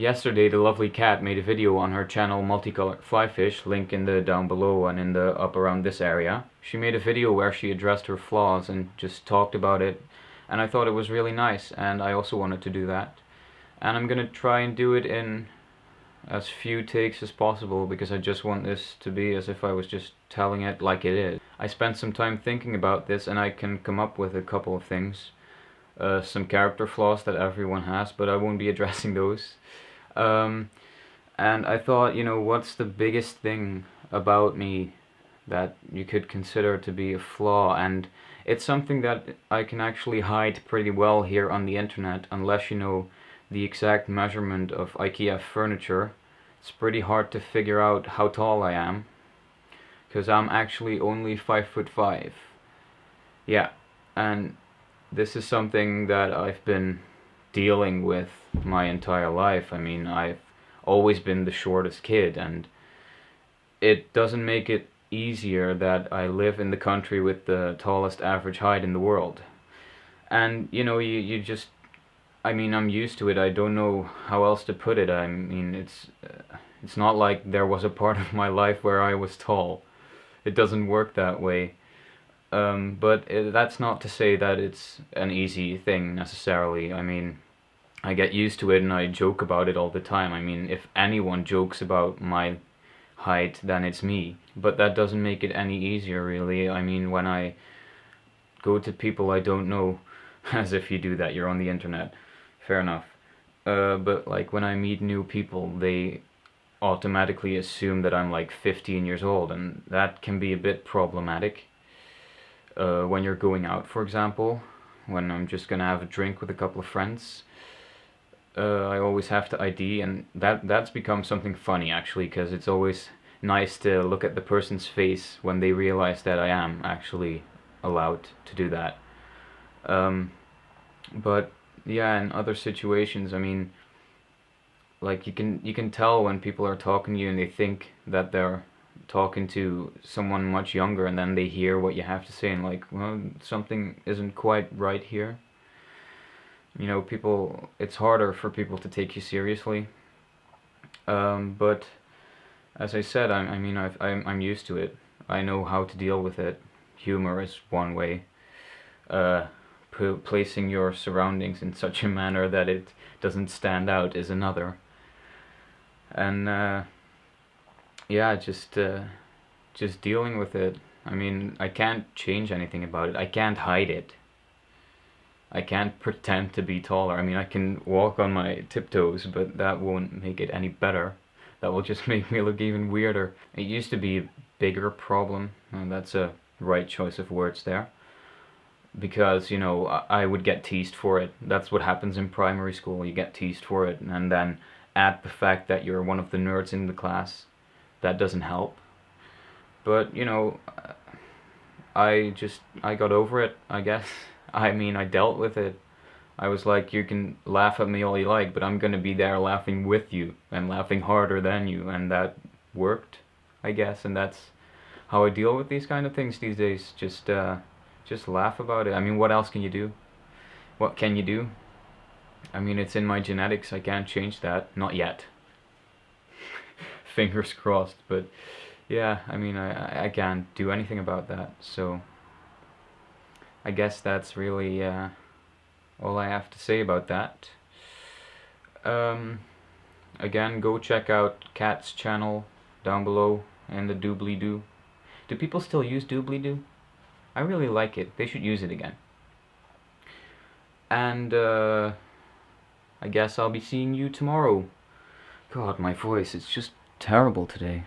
Yesterday, the lovely cat made a video on her channel Multicolored Flyfish, link in the down below and in the up around this area. She made a video where she addressed her flaws and just talked about it, and I thought it was really nice, and I also wanted to do that. And I'm gonna try and do it in as few takes as possible, because I just want this to be as if I was just telling it like it is. I spent some time thinking about this, and I can come up with a couple of things. Some character flaws that everyone has, but I won't be addressing those. And I thought, what's the biggest thing about me that you could consider to be a flaw? And it's something that I can actually hide pretty well here on the internet, unless you know the exact measurement of IKEA furniture. It's pretty hard to figure out how tall I am, because I'm actually only 5'5". Yeah, and this is something that I've been dealing with my entire life. I mean, I've always been the shortest kid, and it doesn't make it easier that I live in the country with the tallest average height in the world. And you just, I mean, I'm used to it. I don't know how else to put it. I mean, it's not like there was a part of my life where I was tall. It doesn't work that way. But that's not to say that it's an easy thing necessarily. I mean, I get used to it and I joke about it all the time. I mean, if anyone jokes about my height, then it's me. But that doesn't make it any easier, really. I mean, when I go to people I don't know, as if you do that, you're on the internet, fair enough. But like when I meet new people, they automatically assume that I'm like 15 years old, and that can be a bit problematic. When you're going out, for example, when I'm just gonna have a drink with a couple of friends, I always have to ID, and that's become something funny actually, because it's always nice to look at the person's face when they realize that I am actually allowed to do that. But yeah, in other situations, I mean, like you can tell when people are talking to you and they think that they're talking to someone much younger, and then they hear what you have to say and like, well, something isn't quite right here. It's harder for people to take you seriously. But as I said, I mean, I'm used to it. I know how to deal with it. Humor is one way. Placing your surroundings in such a manner that it doesn't stand out is another. And yeah, just dealing with it. I mean, I can't change anything about it. I can't hide it. I can't pretend to be taller. I mean, I can walk on my tiptoes, but that won't make it any better. That will just make me look even weirder. It used to be a bigger problem, and that's a right choice of words there. Because, I would get teased for it. That's what happens in primary school. You get teased for it, and then add the fact that you're one of the nerds in the class. That doesn't help. But, I got over it, I guess. I mean, I dealt with it. I was like, you can laugh at me all you like, but I'm gonna be there laughing with you, and laughing harder than you, and that worked, I guess, and that's how I deal with these kind of things these days. Just laugh about it. I mean, what else can you do? What can you do? I mean, it's in my genetics, I can't change that. Not yet. Fingers crossed, but yeah, I mean, I can't do anything about that, so I guess that's really all I have to say about that. Again, go check out Kat's channel down below in the doobly-doo. Do people still use doobly-doo? I really like it. They should use it again. And I guess I'll be seeing you tomorrow. God, my voice, it's just terrible today.